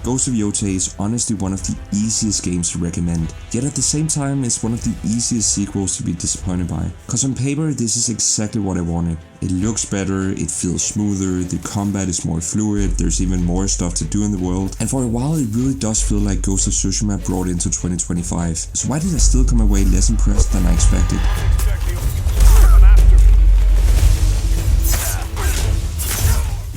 Ghost of Yotei is honestly one of the easiest games to recommend, yet at the same time it's one of the easiest sequels to be disappointed by. Cause on paper this is exactly what I wanted. It looks better, it feels smoother, the combat is more fluid, there's even more stuff to do in the world, and for a while it really does feel like Ghost of Tsushima brought into 2025. So why did I still come away less impressed than I expected?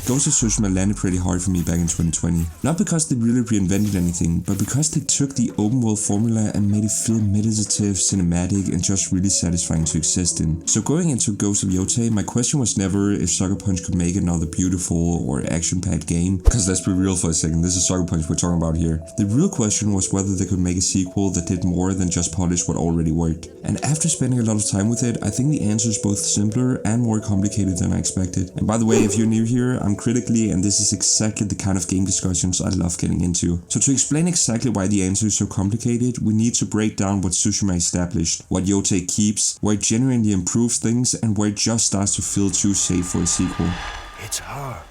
Ghost of Tsushima landed pretty hard for me back in 2020. Not because they really reinvented anything, but because they took the open world formula and made it feel meditative, cinematic, and just really satisfying to exist in. So going into Ghost of Yotei, my question was never if Sucker Punch could make another beautiful or action-packed game, because let's be real for a second, this is Sucker Punch we're talking about here. The real question was whether they could make a sequel that did more than just polish what already worked. And after spending a lot of time with it, I think the answer is both simpler and more complicated than I expected. And by the way, if you're new here, I'm critically, and this is exactly the kind of game discussions I love getting into. So to explain exactly why the answer is so complicated, we need to break down what Tsushima established, what Yotei keeps, where it genuinely improves things, and where it just starts to feel too safe for a sequel. It's her.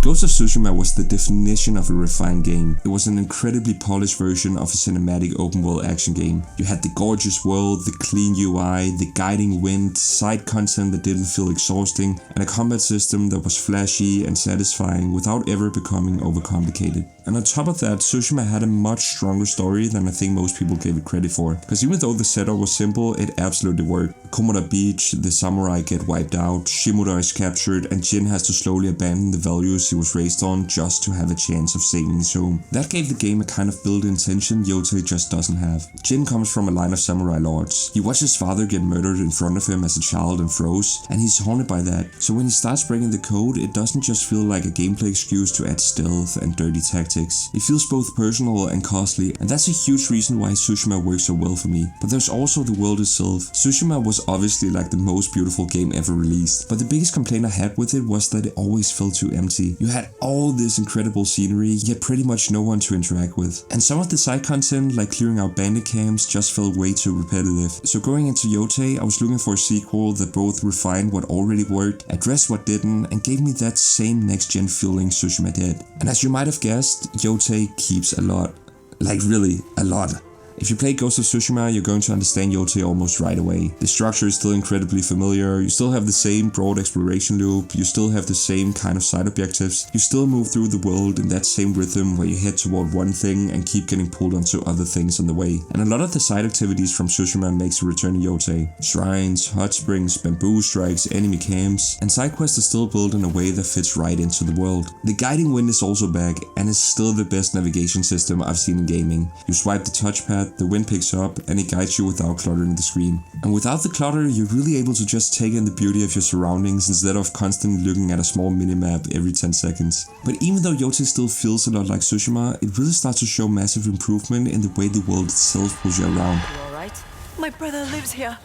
Ghost of Tsushima was the definition of a refined game. It was an incredibly polished version of a cinematic open-world action game. You had the gorgeous world, the clean UI, the guiding wind, side content that didn't feel exhausting, and a combat system that was flashy and satisfying without ever becoming overcomplicated. And on top of that, Tsushima had a much stronger story than I think most people gave it credit for. Because even though the setup was simple, it absolutely worked. Komoda Beach, the samurai get wiped out, Shimura is captured, and Jin has to slowly abandon the values he was raised on just to have a chance of saving his home. That gave the game a kind of built-in tension Yotei just doesn't have. Jin comes from a line of samurai lords. He watched his father get murdered in front of him as a child and froze, and he's haunted by that. So when he starts breaking the code, it doesn't just feel like a gameplay excuse to add stealth and dirty tactics. It feels both personal and costly, and that's a huge reason why Tsushima works so well for me. But there's also the world itself. Tsushima was obviously like the most beautiful game ever released, but the biggest complaint I had with it was that it always felt too empty. You had all this incredible scenery, yet pretty much no one to interact with. And some of the side content, like clearing out bandit camps, just felt way too repetitive. So going into Yotei, I was looking for a sequel that both refined what already worked, addressed what didn't, and gave me that same next-gen feeling Tsushima did. And as you might have guessed, Yotei keeps a lot. Like really, a lot. If you play Ghost of Tsushima, you're going to understand Yotei almost right away. The structure is still incredibly familiar, you still have the same broad exploration loop, you still have the same kind of side objectives, you still move through the world in that same rhythm where you head toward one thing and keep getting pulled onto other things on the way. And a lot of the side activities from Tsushima makes a return to Yotei. Shrines, hot springs, bamboo strikes, enemy camps, and side quests are still built in a way that fits right into the world. The guiding wind is also back, and is still the best navigation system I've seen in gaming. You swipe the touchpad, the wind picks up, and it guides you without cluttering the screen. And without the clutter, you're really able to just take in the beauty of your surroundings instead of constantly looking at a small minimap every 10 seconds. But even though Yotei still feels a lot like Tsushima, it really starts to show massive improvement in the way the world itself pulls you around. You alright? My brother lives here,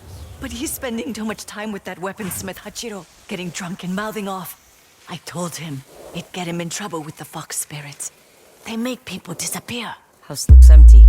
but he's spending too much time with that weaponsmith Hachiro, getting drunk and mouthing off. I told him it'd get him in trouble with the fox spirits. They make people disappear. House looks empty.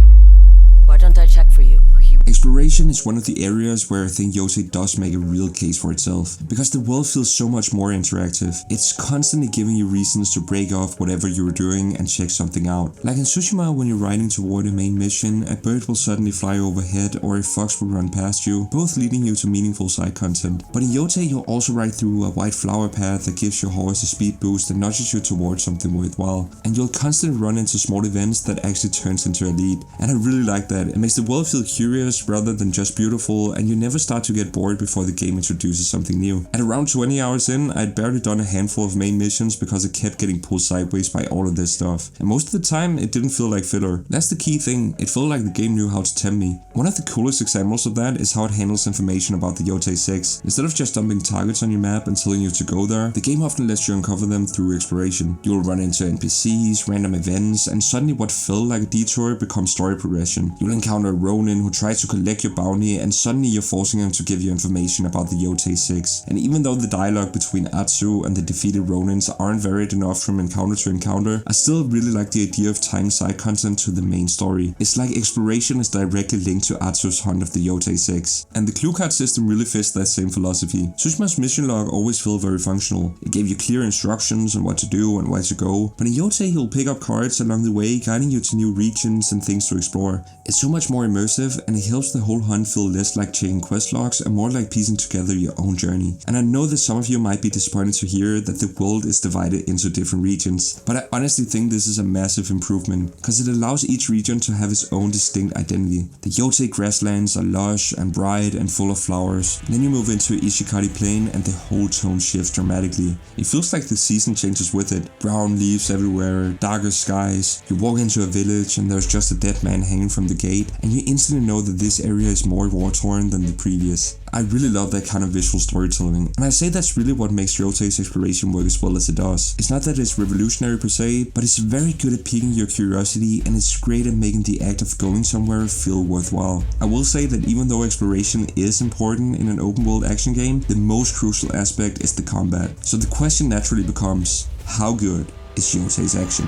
Why don't I check for you? Exploration is one of the areas where I think Yotei does make a real case for itself, because the world feels so much more interactive. It's constantly giving you reasons to break off whatever you're doing and check something out. Like in Tsushima, when you're riding toward a main mission, a bird will suddenly fly overhead or a fox will run past you, both leading you to meaningful side content. But in Yotei, you'll also ride through a white flower path that gives your horse a speed boost and nudges you towards something worthwhile. And you'll constantly run into small events that actually turns into a lead. And I really like that. It makes the world feel curious rather than just beautiful, and you never start to get bored before the game introduces something new. At around 20 hours in, I'd barely done a handful of main missions because I kept getting pulled sideways by all of this stuff. And most of the time, it didn't feel like filler. That's the key thing, it felt like the game knew how to tempt me. One of the coolest examples of that is how it handles information about the Yotei 6. Instead of just dumping targets on your map and telling you to go there, the game often lets you uncover them through exploration. You'll run into NPCs, random events, and suddenly what felt like a detour becomes story progression. You'll encounter a Ronin who tries to collect check your bounty, and suddenly you're forcing him to give you information about the Yotei 6. And even though the dialogue between Atsu and the defeated Ronins aren't varied enough from encounter to encounter, I still really like the idea of tying side content to the main story. It's like exploration is directly linked to Atsu's hunt of the Yotei 6. And the clue card system really fits that same philosophy. Tsushima's mission log always felt very functional. It gave you clear instructions on what to do and where to go, but in Yotei he'll pick up cards along the way, guiding you to new regions and things to explore. It's so much more immersive, and it helps the whole hunt feel less like checking quest logs and more like piecing together your own journey. And I know that some of you might be disappointed to hear that the world is divided into different regions, but I honestly think this is a massive improvement, because it allows each region to have its own distinct identity. The Yotei grasslands are lush and bright and full of flowers. Then you move into Ishikari Plain and the whole tone shifts dramatically. It feels like the season changes with it. Brown leaves everywhere, darker skies. You walk into a village and there's just a dead man hanging from the gate, and you instantly know that this area is more war-torn than the previous. I really love that kind of visual storytelling, and I say that's really what makes Yotei's exploration work as well as it does. It's not that it's revolutionary per se, but it's very good at piquing your curiosity, and it's great at making the act of going somewhere feel worthwhile. I will say that even though exploration is important in an open world action game, the most crucial aspect is the combat. So the question naturally becomes, how good is Yotei's action?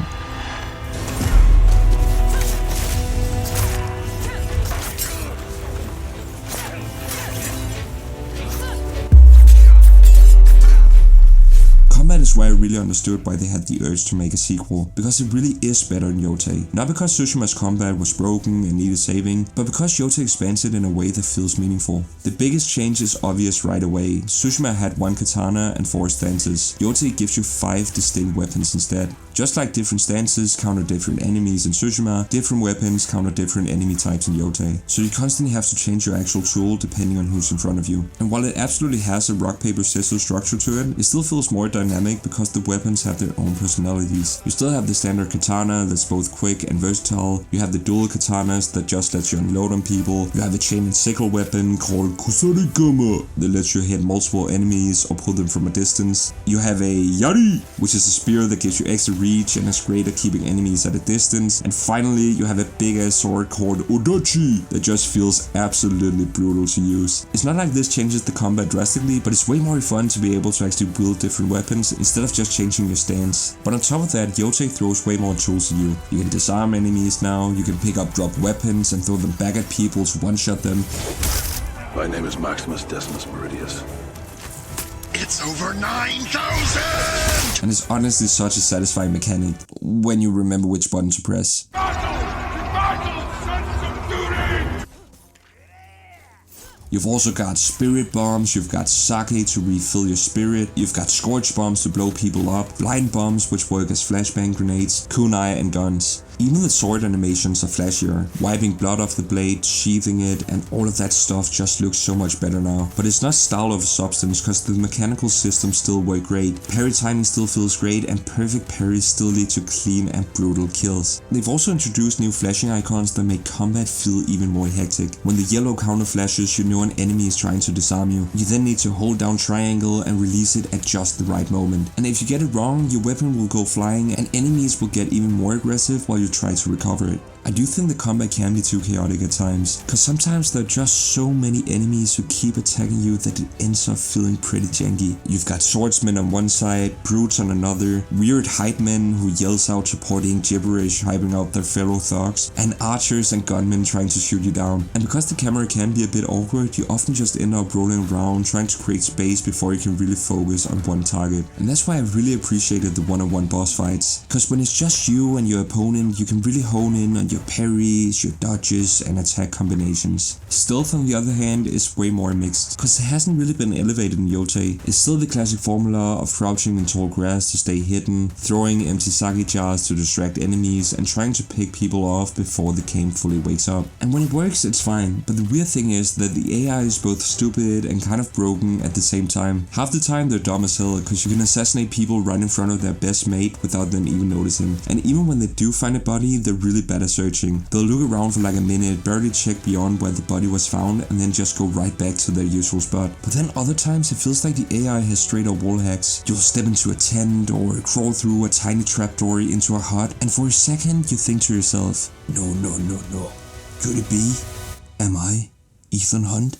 Combat is why I really understood why they had the urge to make a sequel, because it really is better in Yotei. Not because Tsushima's combat was broken and needed saving, but because Yotei expands it in a way that feels meaningful. The biggest change is obvious right away. Tsushima had 1 katana and 4 stances. Yotei gives you 5 distinct weapons instead. Just like different stances counter different enemies in Tsushima, different weapons counter different enemy types in Yotei. So you constantly have to change your actual tool depending on who's in front of you. And while it absolutely has a rock paper scissors structure to it, it still feels more dynamic because the weapons have their own personalities. You still have the standard katana that's both quick and versatile. You have the dual katanas that just lets you unload on people. You have a chain and sickle weapon called Kusarigama that lets you hit multiple enemies or pull them from a distance. You have a Yari, which is a spear that gives you extra reach and is great at keeping enemies at a distance. And finally, you have a big ass sword called Odachi that just feels absolutely brutal to use. It's not like this changes the combat drastically, but it's way more fun to be able to actually wield different weapons instead of just changing your stance. But on top of that, Yotei throws way more tools at you. You can disarm enemies now, you can pick up dropped weapons and throw them back at people to one-shot them. My name is Maximus Decimus Meridius. It's over 9,000! And it's honestly such a satisfying mechanic when you remember which button to press. You've also got spirit bombs, you've got sake to refill your spirit, you've got scorch bombs to blow people up, blind bombs which work as flashbang grenades, kunai and guns. Even the sword animations are flashier, wiping blood off the blade, sheathing it, and all of that stuff just looks so much better now. But it's not style over substance, cause the mechanical systems still work great, parry timing still feels great, and perfect parries still lead to clean and brutal kills. They've also introduced new flashing icons that make combat feel even more hectic. When the yellow counter flashes, you know an enemy is trying to disarm you. You then need to hold down triangle and release it at just the right moment. And if you get it wrong, your weapon will go flying and enemies will get even more aggressive while you try to recover it. I do think the combat can be too chaotic at times, cause sometimes there are just so many enemies who keep attacking you that it ends up feeling pretty janky. You've got swordsmen on one side, brutes on another, weird hype men who yells out supporting gibberish hyping out their fellow thugs, and archers and gunmen trying to shoot you down. And because the camera can be a bit awkward, you often just end up rolling around trying to create space before you can really focus on one target. And that's why I really appreciated the one-on-one boss fights, cause when it's just you and your opponent, you can really hone in on your parries, your dodges, and attack combinations. Stealth on the other hand is way more mixed, cause it hasn't really been elevated in Yotei. It's still the classic formula of crouching in tall grass to stay hidden, throwing empty sake jars to distract enemies, and trying to pick people off before the game fully wakes up. And when it works, it's fine, but the weird thing is that the AI is both stupid and kind of broken at the same time. Half the time they're dumb as hell, cause you can assassinate people right in front of their best mate without them even noticing. And even when they do find a body, they're really bad at searching. They'll look around for like a minute, barely check beyond where the body was found, and then just go right back to their usual spot. But then other times it feels like the AI has straight up wall hacks. You'll step into a tent or crawl through a tiny trapdoor into a hut, and for a second you think to yourself, no. Could it be? Am I Ethan Hunt?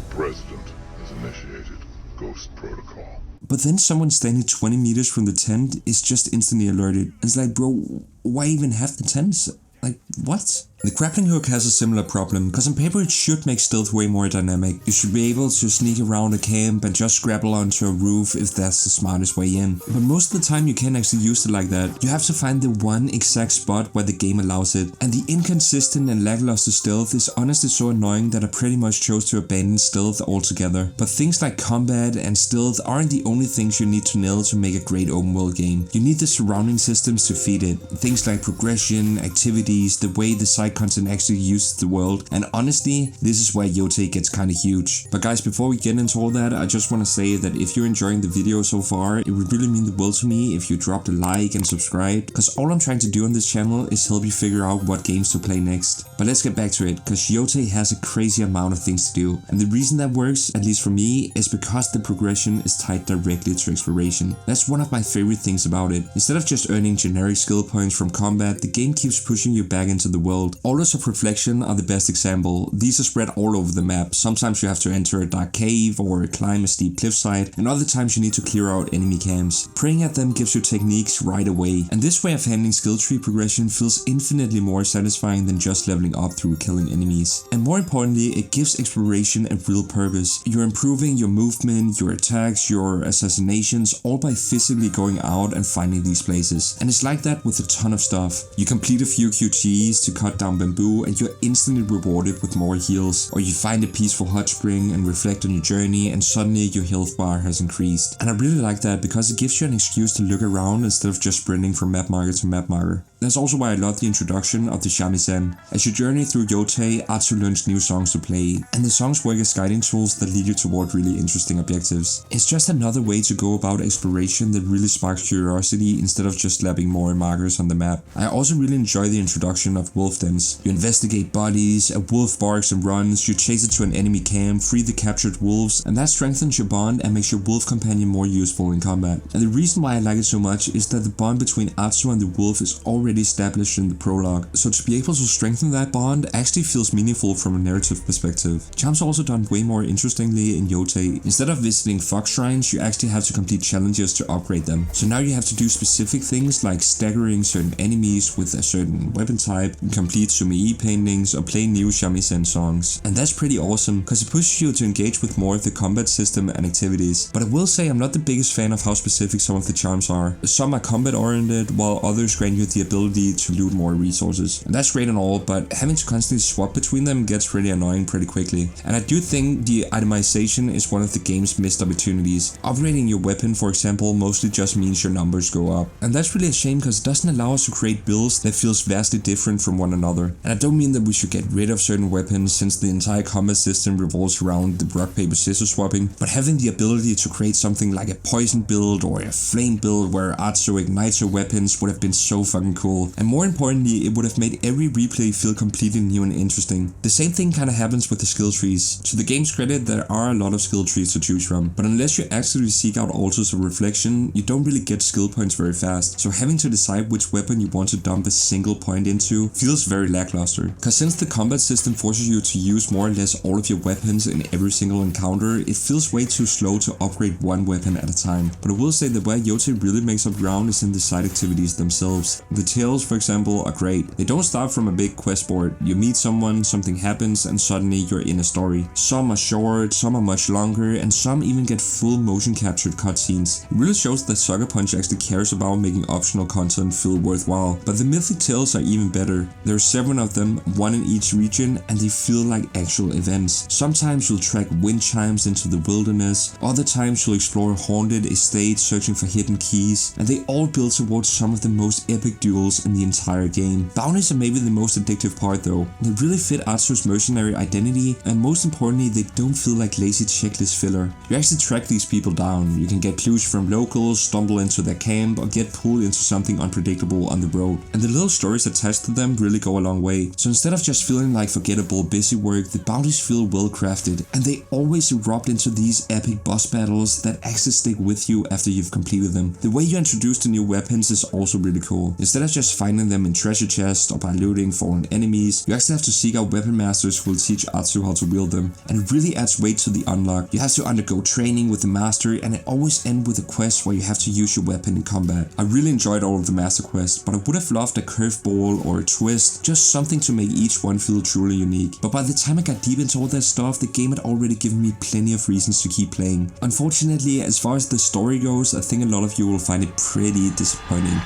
President has initiated Ghost Protocol. But then someone standing 20 meters from the tent is just instantly alerted. It's like, bro, why even have the tents? Like, what? The grappling hook has a similar problem, cause on paper it should make stealth way more dynamic. You should be able to sneak around a camp and just grapple onto a roof if that's the smartest way in. But most of the time you can't actually use it like that. You have to find the one exact spot where the game allows it. And the inconsistent and lackluster stealth is honestly so annoying that I pretty much chose to abandon stealth altogether. But things like combat and stealth aren't the only things you need to nail to make a great open world game. You need the surrounding systems to feed it. Things like progression, activities, the way the side content actually uses the world, and honestly, this is where Yotei gets kinda huge. But guys, before we get into all that, I just wanna say that if you're enjoying the video so far, it would really mean the world to me if you dropped a like and subscribe, cause all I'm trying to do on this channel is help you figure out what games to play next. But let's get back to it, cause Yotei has a crazy amount of things to do, and the reason that works, at least for me, is because the progression is tied directly to exploration. That's one of my favorite things about it. Instead of just earning generic skill points from combat, the game keeps pushing you back into the world. Orders of reflection are the best example. These are spread all over the map. Sometimes you have to enter a dark cave or climb a steep cliffside, and other times you need to clear out enemy camps. Praying at them gives you techniques right away, and this way of handling skill tree progression feels infinitely more satisfying than just leveling up through killing enemies. And more importantly, it gives exploration a real purpose. You're improving your movement, your attacks, your assassinations, all by physically going out and finding these places. And it's like that with a ton of stuff. You complete a few QTEs to cut down bamboo and you're instantly rewarded with more heals, or you find a peaceful hot spring and reflect on your journey and suddenly your health bar has increased. And I really like that because it gives you an excuse to look around instead of just sprinting from map marker to map marker. That's also why I love the introduction of the shamisen. As you journey through Yotei, Atsu learns new songs to play, and the songs work as guiding tools that lead you toward really interesting objectives. It's just another way to go about exploration that really sparks curiosity instead of just slapping more markers on the map. I also really enjoy the introduction of wolf dens. You investigate bodies, a wolf barks and runs, you chase it to an enemy camp, free the captured wolves, and that strengthens your bond and makes your wolf companion more useful in combat. And the reason why I like it so much is that the bond between Atsu and the wolf is already established in the prologue, so to be able to strengthen that bond actually feels meaningful from a narrative perspective. Charms are also done way more interestingly in Yotei. Instead of visiting fox shrines, you actually have to complete challenges to upgrade them. So now you have to do specific things like staggering certain enemies with a certain weapon type, complete sumei paintings, or play new shamisen songs. And that's pretty awesome, because it pushes you to engage with more of the combat system and activities. But I will say I'm not the biggest fan of how specific some of the charms are. Some are combat oriented, while others grant you the ability to loot more resources. And that's great and all, but having to constantly swap between them gets pretty annoying pretty quickly. And I do think the itemization is one of the game's missed opportunities. Upgrading your weapon, for example, mostly just means your numbers go up. And that's really a shame because it doesn't allow us to create builds that feels vastly different from one another. And I don't mean that we should get rid of certain weapons since the entire combat system revolves around the rock paper scissors swapping, but having the ability to create something like a poison build or a flame build where Atsu ignites her weapons would have been so fucking cool. And more importantly, it would have made every replay feel completely new and interesting. The same thing kinda happens with the skill trees. To the game's credit, there are a lot of skill trees to choose from, but unless you actively seek out altars of reflection, you don't really get skill points very fast. So having to decide which weapon you want to dump a single point into feels very lackluster. Cause since the combat system forces you to use more or less all of your weapons in every single encounter, it feels way too slow to upgrade one weapon at a time. But I will say that where Yotei really makes up ground is in the side activities themselves. The tales, for example, are great. They don't start from a big quest board. You meet someone, something happens, and suddenly you're in a story. Some are short, some are much longer, and some even get full motion captured cutscenes. It really shows that Sucker Punch actually cares about making optional content feel worthwhile. But the mythic tales are even better. There are 7 of them, 1 in each region, and they feel like actual events. Sometimes you'll track wind chimes into the wilderness, other times you'll explore haunted estates searching for hidden keys, and they all build towards some of the most epic duels in the entire game. Bounties are maybe the most addictive part though. They really fit Atsu's mercenary identity, and most importantly, they don't feel like lazy checklist filler. You actually track these people down. You can get clues from locals, stumble into their camp, or get pulled into something unpredictable on the road. And the little stories attached to them really go a long way. So instead of just feeling like forgettable busy work, the bounties feel well crafted, and they always erupt into these epic boss battles that actually stick with you after you've completed them. The way you introduce the new weapons is also really cool. Instead of just finding them in treasure chests or by looting fallen enemies. You actually have to seek out weapon masters who will teach Atsu how to wield them, and it really adds weight to the unlock. You have to undergo training with the master, and it always ends with a quest where you have to use your weapon in combat. I really enjoyed all of the master quests, but I would have loved a curveball or a twist, just something to make each one feel truly unique. But by the time I got deep into all that stuff, the game had already given me plenty of reasons to keep playing. Unfortunately, as far as the story goes, I think a lot of you will find it pretty disappointing.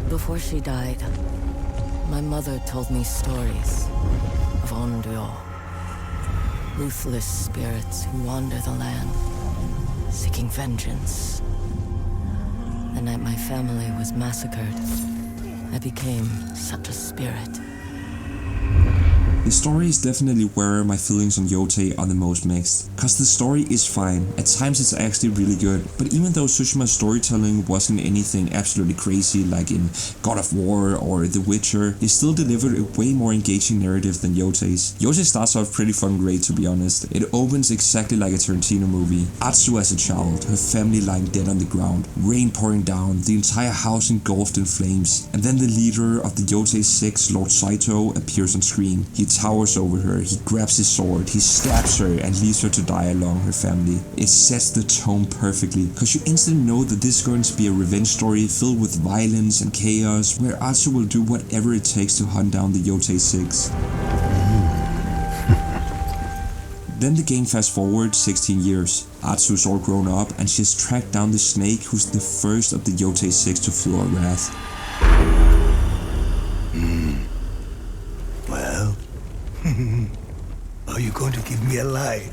Before she died, my mother told me stories of Onryo, ruthless spirits who wander the land, seeking vengeance. The night my family was massacred, I became such a spirit. The story is definitely where my feelings on Yotei are the most mixed, cause the story is fine, at times it's actually really good, but even though Tsushima's storytelling wasn't anything absolutely crazy like in God of War or The Witcher, they still delivered a way more engaging narrative than Yotei's. Yotei starts off pretty fucking great, to be honest. It opens exactly like a Tarantino movie. Atsu as a child, her family lying dead on the ground, rain pouring down, the entire house engulfed in flames, and then the leader of the Yotei 6, Lord Saito, appears on screen. He towers over her, he grabs his sword, he stabs her and leaves her to die along her family. It sets the tone perfectly, cause you instantly know that this is going to be a revenge story filled with violence and chaos, where Atsu will do whatever it takes to hunt down the Yotei 6. Then the game fast forward 16 years. Atsu's all grown up and she has tracked down the snake who's the first of the Yotei 6 to feel her wrath. Well, are you going to give me a line?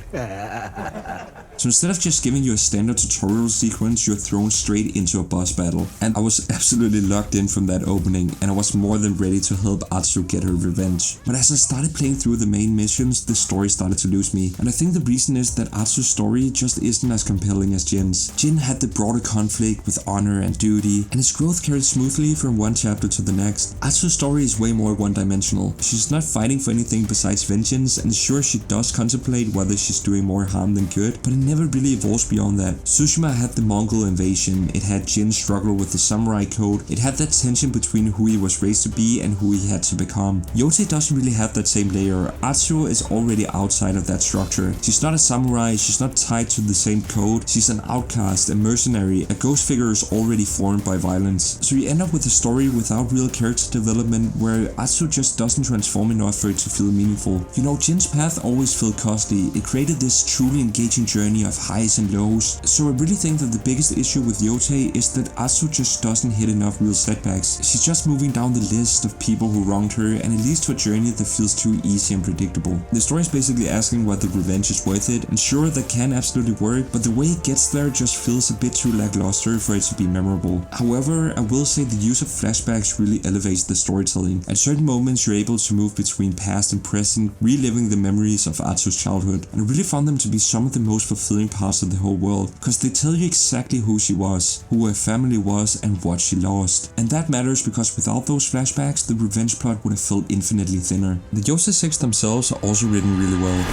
So instead of just giving you a standard tutorial sequence, you're thrown straight into a boss battle. And I was absolutely locked in from that opening, and I was more than ready to help Atsu get her revenge. But as I started playing through the main missions, the story started to lose me. And I think the reason is that Atsu's story just isn't as compelling as Jin's. Jin had the broader conflict with honor and duty, and his growth carried smoothly from one chapter to the next. Atsu's story is way more one-dimensional. She's not fighting for anything besides vengeance, and sure, she does contemplate whether she's doing more harm than good, but it never really evolves beyond that. Tsushima had the Mongol invasion, it had Jin's struggle with the samurai code, it had that tension between who he was raised to be and who he had to become. Yotei doesn't really have that same layer. Atsu is already outside of that structure. She's not a samurai, she's not tied to the same code, she's an outcast, a mercenary, a ghost figure is already formed by violence. So you end up with a story without real character development where Atsu just doesn't transform enough for it to feel meaningful. You know, Jin's path always felt costly. It created this truly engaging journey of highs and lows. So I really think that the biggest issue with Yotei is that Atsu just doesn't hit enough real setbacks. She's just moving down the list of people who wronged her, and it leads to a journey that feels too easy and predictable. The story is basically asking whether revenge is worth it, and sure, that can absolutely work, but the way it gets there just feels a bit too lackluster for it to be memorable. However, I will say the use of flashbacks really elevates the storytelling. At certain moments, you're able to move between past and present, reliving the memories of Atsu's childhood, and I really found them to be some of the most fulfilling parts of the whole world, because they tell you exactly who she was, who her family was, and what she lost. And that matters because without those flashbacks, the revenge plot would have felt infinitely thinner. The Yotei 6 themselves are also written really well.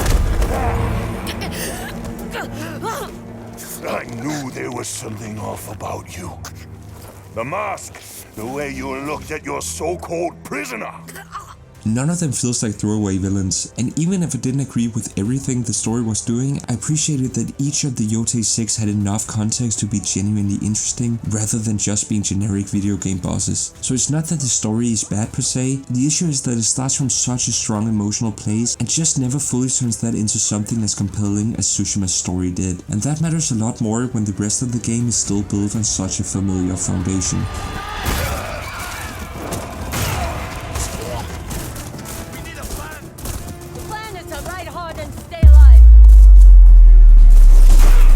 I knew there was something off about you. The mask, the way you looked at your so-called prisoner. None of them feels like throwaway villains, and even if I didn't agree with everything the story was doing, I appreciated that each of the Yotei 6 had enough context to be genuinely interesting, rather than just being generic video game bosses. So it's not that the story is bad per se, the issue is that it starts from such a strong emotional place, and just never fully turns that into something as compelling as Tsushima's story did. And that matters a lot more when the rest of the game is still built on such a familiar foundation.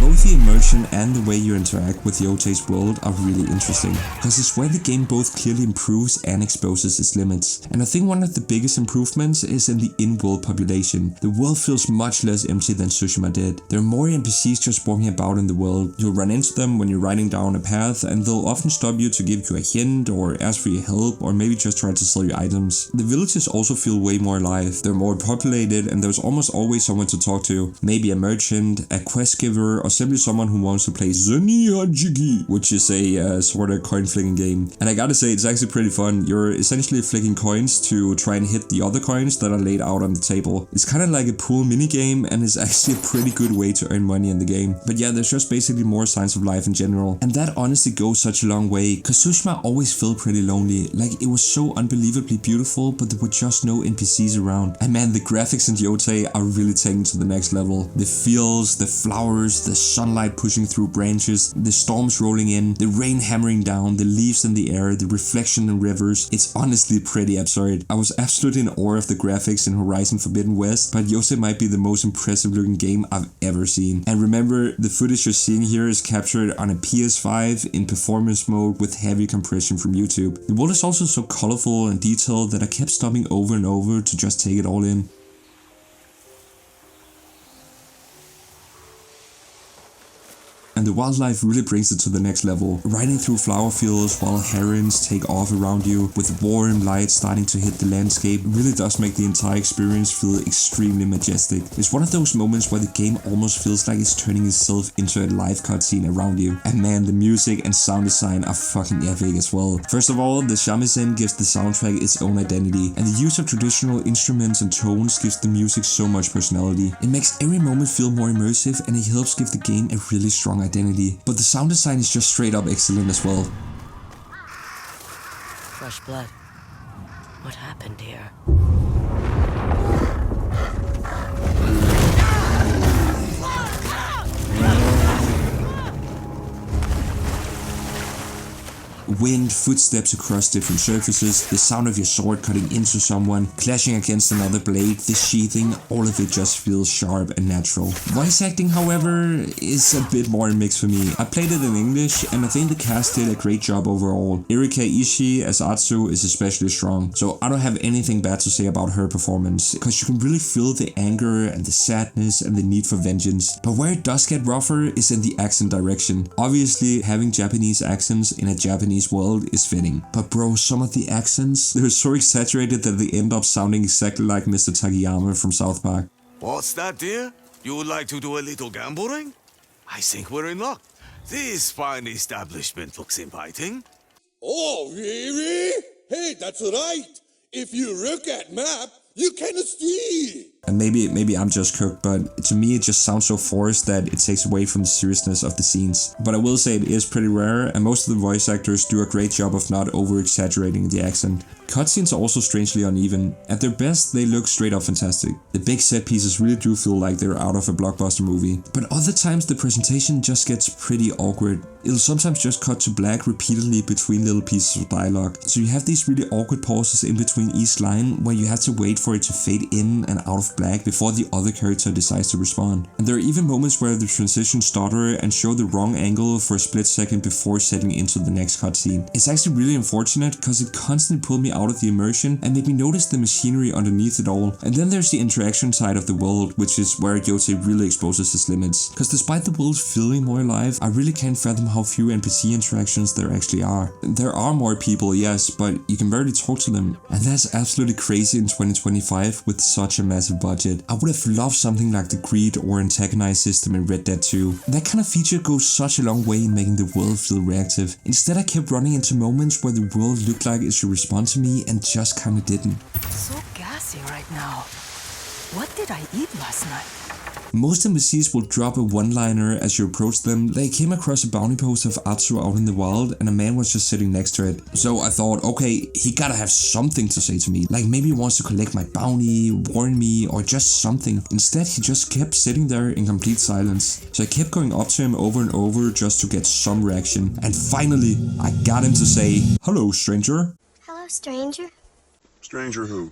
Both the immersion and the way you interact with Yotei's world are really interesting, because it's where the game both clearly improves and exposes its limits. And I think one of the biggest improvements is in the in-world population. The world feels much less empty than Tsushima did. There are more NPCs just roaming about in the world. You'll run into them when you're riding down a path, and they'll often stop you to give you a hint or ask for your help, or maybe just try to sell you items. The villages also feel way more alive. They're more populated, and there's almost always someone to talk to. Maybe a merchant, a quest giver, or simply someone who anyone wants to play Zunihajiki, which is a sort of coin flicking game. And I gotta say, it's actually pretty fun. You're essentially flicking coins to try and hit the other coins that are laid out on the table. It's kind of like a pool mini game, and it's actually a pretty good way to earn money in the game. But yeah, there's just basically more signs of life in general. And that honestly goes such a long way, cause Tsushima always felt pretty lonely. Like, it was so unbelievably beautiful, but there were just no NPCs around. And man, the graphics in Yotei are really taken to the next level. The fields, the flowers, the sunlight pushing through branches, the storms rolling in, the rain hammering down, the leaves in the air, the reflection in rivers. It's honestly pretty absurd. I was absolutely in awe of the graphics in Horizon Forbidden West, but Yotei might be the most impressive looking game I've ever seen. And remember, the footage you're seeing here is captured on a PS5 in performance mode with heavy compression from YouTube. The world is also so colorful and detailed that I kept stopping over and over to just take it all in. And the wildlife really brings it to the next level. Riding through flower fields while herons take off around you with warm light starting to hit the landscape really does make the entire experience feel extremely majestic. It's one of those moments where the game almost feels like it's turning itself into a live cutscene around you. And man, the music and sound design are fucking epic as well. First of all, the shamisen gives the soundtrack its own identity, and the use of traditional instruments and tones gives the music so much personality. It makes every moment feel more immersive, and it helps give the game a really strong identity. But the sound design is just straight up excellent as well. Fresh blood. What happened here? Wind, footsteps across different surfaces, the sound of your sword cutting into someone, clashing against another blade, the sheathing, all of it just feels sharp and natural. Voice acting, however, is a bit more mixed for me. I played it in English, and I think the cast did a great job overall. Erika Ishii as Atsu is especially strong, so I don't have anything bad to say about her performance, because you can really feel the anger and the sadness and the need for vengeance. But where it does get rougher is in the accent direction. Obviously, having Japanese accents in a Japanese world is fitting. But bro, some of the accents, they're so exaggerated that they end up sounding exactly like Mr. Takayama from South Park. What's that, dear? You would like to do a little gambling? I think we're in luck. This fine establishment looks inviting. Oh, really? Hey, that's right. If you look at map, you can see. And maybe I'm just cooked, but to me it just sounds so forced that it takes away from the seriousness of the scenes. But I will say it is pretty rare, and most of the voice actors do a great job of not over-exaggerating the accent. Cutscenes are also strangely uneven. At their best, they look straight up fantastic. The big set pieces really do feel like they're out of a blockbuster movie. But other times the presentation just gets pretty awkward. It'll sometimes just cut to black repeatedly between little pieces of dialogue. So you have these really awkward pauses in between each line where you have to wait for it to fade in and out of black before the other character decides to respond. And there are even moments where the transitions stutter and show the wrong angle for a split second before setting into the next cutscene. It's actually really unfortunate because it constantly pulled me out of the immersion and made me notice the machinery underneath it all. And then there's the interaction side of the world, which is where Yotei really exposes its limits. Because despite the world feeling more alive, I really can't fathom how few NPC interactions there actually are. There are more people, yes, but you can barely talk to them. And that's absolutely crazy in 2025 with such a massive budget. I would have loved something like the greed or antagonize system in Red Dead 2. That kind of feature goes such a long way in making the world feel reactive. Instead, I kept running into moments where the world looked like it should respond to me and just kinda didn't. So gassy right now. What did I eat last night? Most NPCs will drop a one-liner as you approach them. They came across a bounty post of Atsu out in the wild, and a man was just sitting next to it. So I thought, okay, he gotta have something to say to me. Like maybe he wants to collect my bounty, warn me, or just something. Instead, he just kept sitting there in complete silence. So I kept going up to him over and over just to get some reaction. And finally, I got him to say, "Hello, stranger." Hello, stranger. Stranger who?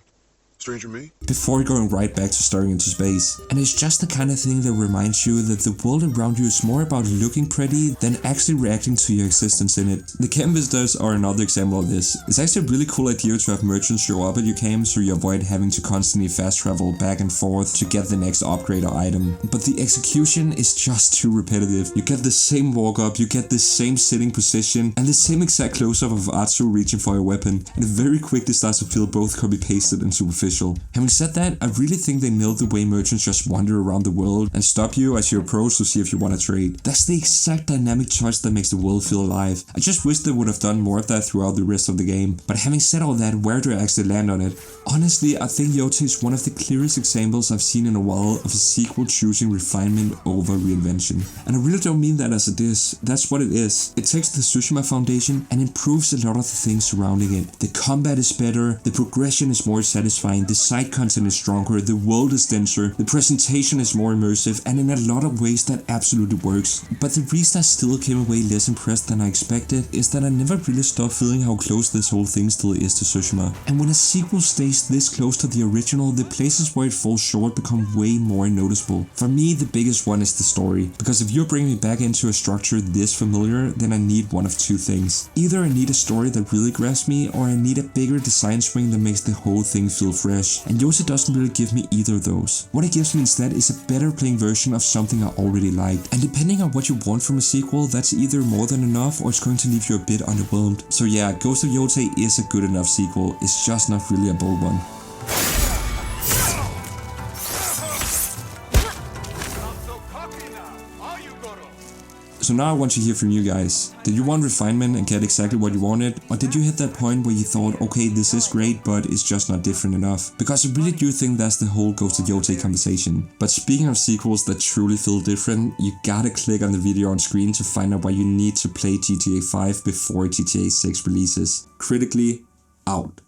Stranger me? Before going right back to staring into space. And it's just the kind of thing that reminds you that the world around you is more about looking pretty than actually reacting to your existence in it. The camp visitors are another example of this. It's actually a really cool idea to have merchants show up at your camp so you avoid having to constantly fast travel back and forth to get the next upgrade or item. But the execution is just too repetitive. You get the same walk up, you get the same sitting position, and the same exact close up of Atsu reaching for your weapon, and it very quickly starts to feel both copy pasted and superficial. superficial. Having said that, I really think they nailed the way merchants just wander around the world and stop you as you approach to see if you want to trade. That's the exact dynamic touch that makes the world feel alive. I just wish they would have done more of that throughout the rest of the game. But having said all that, where do I actually land on it? Honestly, I think Yotei is one of the clearest examples I've seen in a while of a sequel choosing refinement over reinvention. And I really don't mean that as a diss, that's what it is. It takes the Tsushima foundation and improves a lot of the things surrounding it. The combat is better, the progression is more satisfying, the side content is stronger, the world is denser, the presentation is more immersive, and in a lot of ways that absolutely works. But the reason I still came away less impressed than I expected is that I never really stopped feeling how close this whole thing still is to Tsushima. And when a sequel stays this close to the original, the places where it falls short become way more noticeable. For me, the biggest one is the story, because if you're bringing me back into a structure this familiar, then I need one of two things. Either I need a story that really grabs me, or I need a bigger design swing that makes the whole thing feel fresh, and Yotei doesn't really give me either of those. What it gives me instead is a better playing version of something I already liked, and depending on what you want from a sequel, that's either more than enough or it's going to leave you a bit underwhelmed. So yeah, Ghost of Yotei is a good enough sequel, it's just not really a bold one. So now I want to hear from you guys. Did you want refinement and get exactly what you wanted? Or did you hit that point where you thought, okay, this is great, but it's just not different enough? Because I really do think that's the whole Ghost of Yotei conversation. But speaking of sequels that truly feel different, you gotta click on the video on screen to find out why you need to play GTA 5 before GTA 6 releases. Critically, out.